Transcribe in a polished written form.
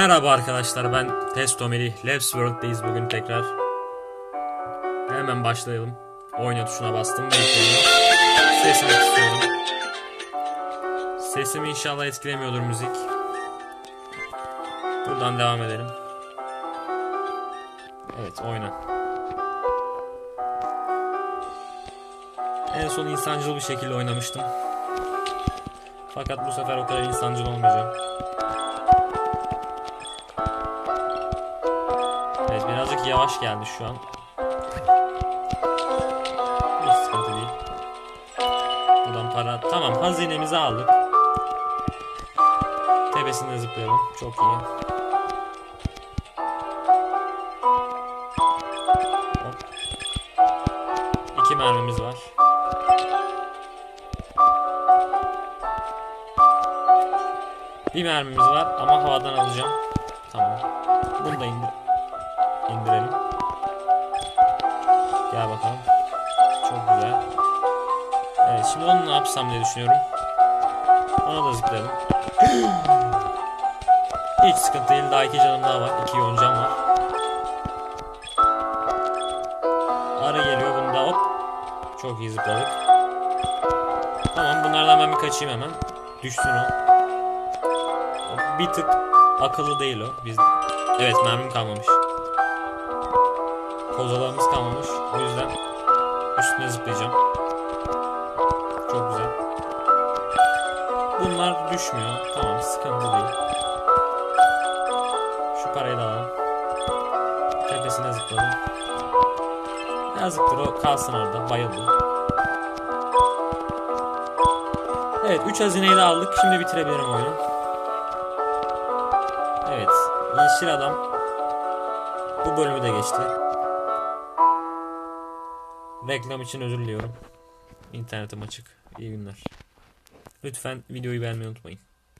Merhaba arkadaşlar, ben Testo Melih. Labs World'deyiz bugün tekrar. Hemen başlayalım. Oyna tuşuna bastım ve yükleniyor. Sesini istiyorum. Sesimi inşallah etkilemiyordur müzik. Buradan devam edelim. Evet, oyna. En son insancıl bir şekilde oynamıştım. Fakat bu sefer o kadar insancıl olmayacağım. Evet, birazcık yavaş geldi şu an. Hiç sıkıntı değil. Buradan para. Tamam, hazinemizi aldık. Tepesinde zıplayalım. Çok iyi. Hop. 2 mermimiz var. Bir mermimiz var ama havadan alacağım. Tamam. Bunu da indirelim. Gel bakalım. Çok güzel. Evet, şimdi onu ne yapsam diye düşünüyorum. Ona da zıplayalım. Hiç sıkıntı değil. Daha 2 canım daha var. 2 yoncam var. Arı geliyor. Bunda hop. Çok iyi zıpladık. Tamam, bunlardan ben bir kaçayım hemen. Düşsün o. Bir tık akıllı değil o. Evet, mermim kalmamış. Kozalarımız kalmamış. O yüzden üstüne zıplayacağım. Çok güzel. Bunlar düşmüyor. Tamam, sıkıntı değil. Şu parayı da alalım. Tepesine zıpladım. Yazıktır, o kalsın orada. Bayıldı. Evet, 3 hazineyi de aldık. Şimdi bitirebilirim oyunu. Evet, yeşil adam bu bölümü de geçti. Reklam için özür diliyorum. İnternetim açık. İyi günler. Lütfen videoyu beğenmeyi unutmayın.